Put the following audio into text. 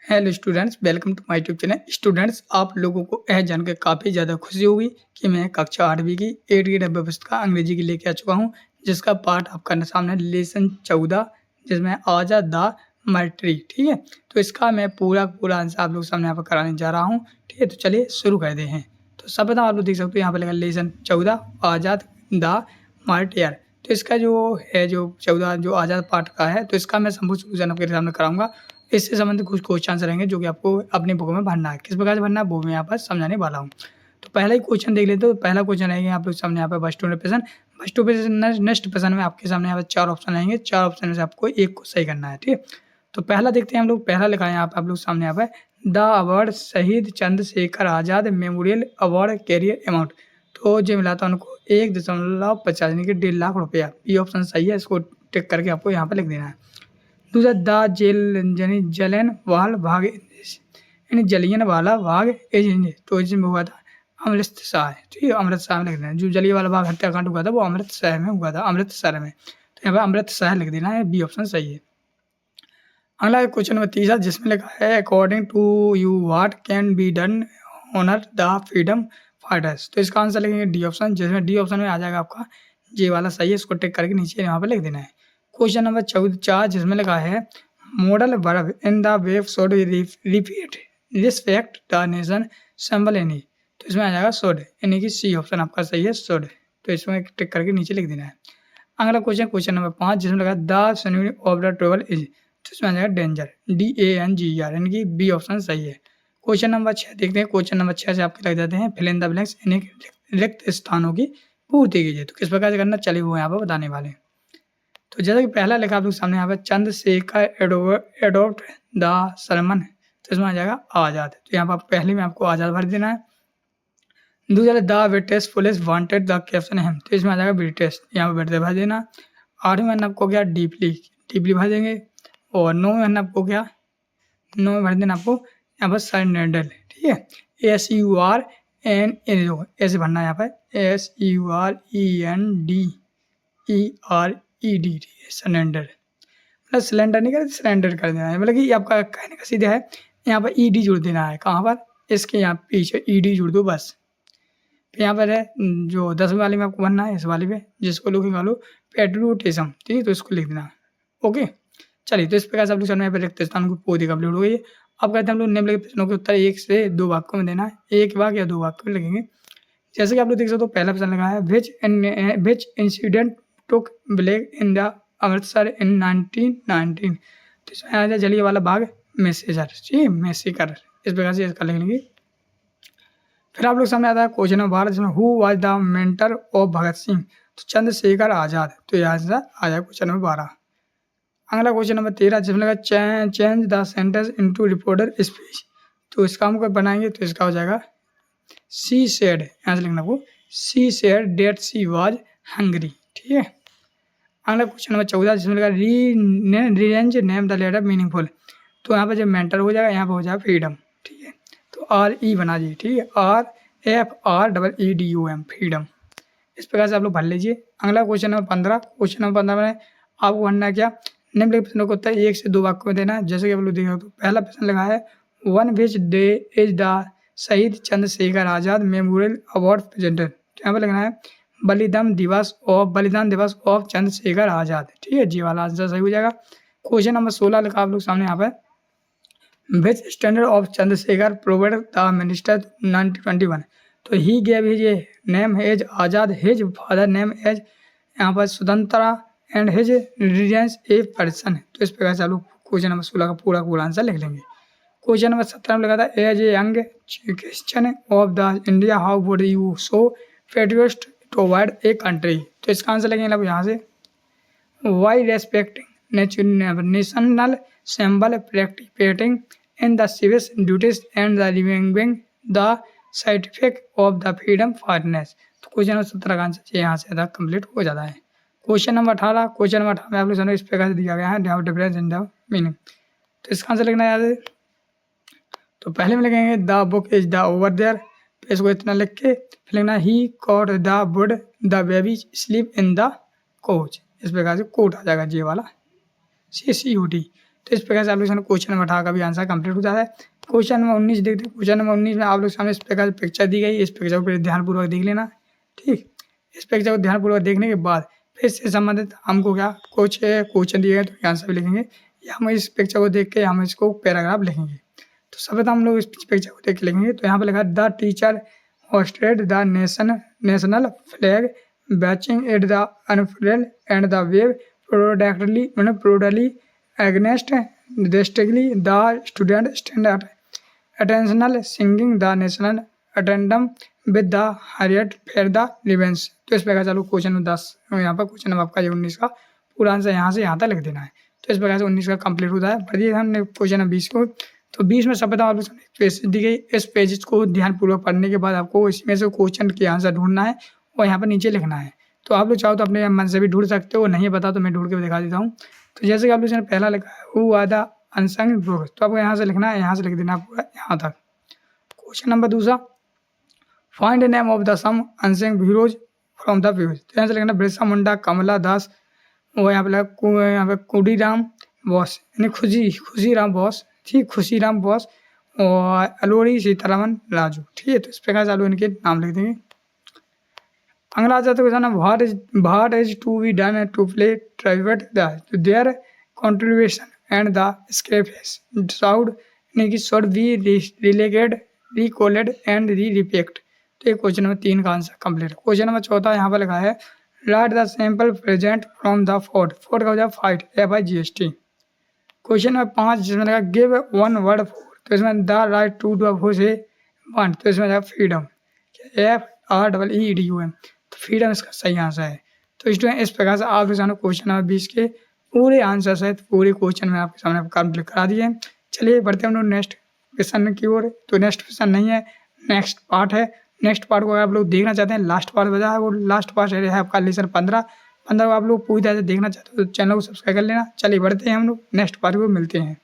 Hello students, welcome to my YouTube channel. Students, आप लोगों को यह जानकर काफ़ी ज़्यादा खुशी होगी कि मैं कक्षा 8वीं की 8 ग्रेड व्यवस्था अंग्रेजी की लेके आ चुका हूं, जिसका पाठ आपका सामने लेसन 14 जिसमें आज़ाद द मर्ट्री। ठीक है, तो इसका मैं पूरा आंसर आप लोग सामने यहाँ पर कराने जा रहा हूँ। ठीक है, तो चलिए शुरू कर दे हैं। तो सब बता आप लोग देख सकते हो यहाँ पर लगा लेसन 14 आज़ाद द मार्टियर। तो इसका जो है जो 14 जो आज़ाद पाठ का है, तो इसका मैं संपूर्ण सॉल्यूशन आपके सामने कराऊंगा। इससे संबंधित कुछ क्वेश्चन रहेंगे जो कि आपको अपनी बुक में भरना है। किस प्रकार से भरना है वो मैं यहाँ पर समझाने वाला हूँ। तो पहला ही क्वेश्चन देख लेते हो। तो पहला क्वेश्चन रहेगा आप लोग सामने यहाँ पर बस टू प्रश्न। बस टू प्रश्न नेक्स्ट प्रश्न में आपके सामने यहाँ पर 4 ऑप्शन रहेंगे। 4 ऑप्शन में से आपको एक को सही करना है। ठीक है, तो पहला देखते हैं हम लोग। पहला लिखा है यहाँ पर आप लोग सामने यहाँ पर द अवार्ड शहीद Chandrashekhar Azad memorial award career amount. तो जो मिला था उनको 1.50 यानी कि 1.5 लाख रुपया। ये ऑप्शन सही है, इसको टिक करके आपको यहाँ पर लिख देना है। दूसरा द जेल यानी जलियन वाला बाग यानी जलियन वाला बाग तो इसमें हुआ था अमृतसर। ठीक है, अमृतसर में लिख देना है। जो जलियन वाला बाग हत्याकांड हुआ था वो अमृतसर में हुआ था, अमृतसर में। तो यहाँ पर अमृतसर लिख देना है, बी ऑप्शन सही है। अगला क्वेश्चन नंबर 3 जिसमें लिखा है according to you what can be done honour the freedom fighters. तो इसका आंसर लिखेंगे डी ऑप्शन, जिसमें डी ऑप्शन में आ जाएगा आपका जे वाला सही है। इसको टिक करके नीचे यहाँ पर लिख देना है। क्वेश्चन नंबर 4 जिसमें लिखा है modal verb in the web should repeat respect the nation symbol any. तो इसमें आ जाएगा शुड, यानी कि सी ऑप्शन आपका सही है, शुड। तो इसमें टिक करके नीचे लिख देना है। अगला क्वेश्चन नंबर 5 जिसमें लगा the synonym of the travel is. तो इसमें आ जाएगा डेंजर, DANGER, यानी कि बी ऑप्शन सही है। क्वेश्चन नंबर 6 देखते हैं। क्वेश्चन नंबर 6 से आपके लग जाते हैं फिल इन द ब्लैंक्स, यानी कि रिक्त स्थानों की पूर्ति कीजिए। तो किस प्रकार से करना चलिए वो यहाँ पर बताने वाले हैं। तो जैसा कि पहला लिखा आप लोग सामने यहाँ पर चंद्रशेखर एडोप्ट द सरमन। तो इसमें आ जाएगा आज़ाद। तो यहाँ पर पहले में आपको आज़ाद भर देना है। दूसरा the British police wanted the captain him. तो इसमें आ जाएगा ब्रिटिश, यहाँ पर ब्रिटिश भर देना। 8वें में आपको क्या डीपली भर देंगे। और 9वें में आपको क्या 9 में भर देना आपको यहाँ पर सरनेडल। ठीक है, SURN ऐसे भरना है यहाँ पर SURENDERED। सिलेंडर मतलब सिलेंडर नहीं कर, सिलेंडर कर देना है। मतलब कि आपका कहने का सीधा है यहाँ पर ED जुड़ देना है। कहाँ पर, इसके यहाँ पीछे ED जुड़ दो बस। फिर यहाँ पर है जो 10वीं वाले में आपको बनना है, इस वाले पे जिसको लोग निकालो पेट्रोटिज्म। ठीक है, तो इसको लिख देना। ओके, चलिए। तो इस प्रकार से आप लोग चलने पर रिक्त स्थान को पूरी कंप्लीट हो गई है। अब कहते हैं हम लोग निम्नलिखित प्रश्नों के उत्तर 1 से 2 वाक्यों में देना है। एक वाक्य या 2 वाक्य में लिखेंगे। जैसे कि आप लोग देख सकते हो पहला प्रश्न लगा है which incident took place in the Amritsar in 1919। तो इसमें आ जाए जलिया वाला बाग मैसेजर। ठीक, मैसेकर, इस प्रकार से इसका लिख लेंगे। फिर आप लोग सामने आता है क्वेश्चन नंबर 12 जिसमें who was the mentor of Bhagat Singh. तो चंद्रशेखर आजाद। तो यहाँ से आ जाए क्वेश्चन नंबर 12। अगला क्वेश्चन नंबर 13 जिसमें लगा change the sentence into reporter speech. तो इसका हम बनाएंगे तो इसका हो जाएगा सी सेड, यहाँ से लिखना आपको she said that she was hungry. ठीक है, अगला क्वेश्चन नंबर 14 जिसमें लगा rearrange name the letter meaningful. तो यहाँ पर जब मेंटर हो जाएगा यहाँ पर हो जाएगा फ्रीडम। ठीक है, तो RE बना दीजिए। ठीक है, FREEDUM फ्रीडम। इस प्रकार से आप लोग भर लीजिए। अगला क्वेश्चन नंबर 15। क्वेश्चन नंबर 15 में आपको भरना क्या निम्नलिखित प्रश्नों को उत्तर 1 से 2 वाक्यों में देना है। जैसे कि आप लोग देखो तो पहला प्रश्न लगा है one which day is the शहीद Chandrashekhar Azad memorial award presented. तो यहाँ पर लिखना है बलिदान दिवस ऑफ चंद्रशेखर आजाद। ठीक है, जी वाला आंसर सही हो जाएगा। क्वेश्चन नंबर 16 लिखा आप लोग सामने यहाँ पर which standard of Chandrashekhar provide the minister 1921। तो he gave his name as Azad, his father name as यहाँ पर Swatantra and his religions a person. तो इस प्रकार से आप लोग क्वेश्चन नंबर 16 का पूरा आंसर लिख लेंगे। क्वेश्चन नंबर 17 में लगा था as a young Christian of the India how would you show patriot toward a country. तो इसका आंसर लिखेंगे आप यहाँ से by respecting national symbol participating in the civil duties and the remembering the certificate of the freedom fighters. तो question number 17 का answer यहाँ से कंप्लीट हो जाता है। क्वेश्चन नंबर 18 में आप लोग इस प्रकार से दिया गया है डिफरेंस इन द मीनिंग। तो इसका आंसर लिखना याद है। तो पहले में लिखेंगे the book is the over there. तो इसको इतना लिख के फिर लिखना ही caught the wood the baby sleep in the coach. इस प्रकार से कोट आ जाएगा जी वाला COT। तो इस प्रकार से आप लोग क्वेश्चन नंबर 18 का भी आंसर कंप्लीट हो जाता है। क्वेश्चन नंबर 19 देखते हैं। क्वेश्चन नंबर 19 में आप लोग सामने इस प्रकार से पिक्चर दी गई है। इस पिक्चर को ध्यानपूर्वक देख लेना, ठीक। इस पिक्चर को ध्यानपूर्वक देखने के बाद फिर से संबंधित हमको क्या कुछ क्वेश्चन दिए गए तो आंसर भी लिखेंगे, या हम इस पिक्चर को देख के हम इसको पैराग्राफ लिखेंगे। तो सबसे हम लोग इस पिक्चर को देख के लिखेंगे। तो यहाँ पर लिखा है the teacher hoisted the national flag batching at the unfurl and the wave proudly against distinctly the student stand attentional singing the national anthem with the heart fair the reverence. तो इस प्रकार चलो क्वेश्चन नंबर 10 यहाँ पर question number आपका 19 का पूरा answer यहाँ से यहाँ तक लिख देना है। तो इस प्रकार से 19 का कंप्लीट होता है। बढ़िए हमने क्वेश्चन नंबर 20 को। तो 20 में सब आप पेज दी गई। इस पेज को ध्यानपूर्वक पढ़ने के बाद आपको इसमें से क्वेश्चन के आंसर ढूंढना है और यहाँ पर नीचे लिखना है। तो आप लोग चाहो तो अपने मन से भी ढूंढ सकते हो, नहीं पता तो मैं ढूंढ के दिखा देता हूँ। तो जैसे कि आप लोग पहला लिखा है who are the unsung heroes, तो आपको यहाँ से लिखना है, यहाँ से लिख देना पूरा यहाँ तक। क्वेश्चन नंबर दूसरा find name of the some unsung heroes from the views, तो यहाँ से लिखना बिरसा मुंडा, कमला दास, वो यहाँ पे कुडीराम बोस यानी खुशीराम बोस, ठीक, खुशीराम बोस और अलोरी सीतारामन राजू, ठीक है। तो इस प्रकार से आप लोग इनके नाम लिख देंगे। अगला आ जाता है question what is to be done to play tribute their contribution and the script should यानी कि should be related recalled and respect. तो ये क्वेश्चन नंबर 3 का आंसर कंप्लीट है। क्वेश्चन नंबर 4 यहाँ पर लिखा है right the sample present from the fort का हो जाए फाइट FIGHT। क्वेश्चन नंबर 5 जिसमें लगा गिव वन वर्ड फॉर, तो इसमें द राइट टू डू हो से वन, तो इसमें फ्रीडम FREEDUM, तो फ्रीडम इसका सही आंसर है। तो स्टूडेंट इस प्रकार से आप सामने क्वेश्चन नंबर 20 के पूरे आंसर सहित पूरे क्वेश्चन में आपके सामने कंप्लीट करा दिए। चलिए बढ़ते हैं हम लोग नेक्स्ट क्वेश्चन की ओर। तो नेक्स्ट क्वेश्चन नहीं है, नेक्स्ट पार्ट है। नेक्स्ट पार्ट को अगर आप लोग देखना चाहते हैं, लास्ट पार्ट बजा है, वो लास्ट पार्ट है आपका लेसन 15 को आप लोग पूरी तरह से देखना चाहते हो तो चैनल को सब्सक्राइब कर लेना। चलिए बढ़ते हैं हम लोग नेक्स्ट पार्ट को, मिलते हैं।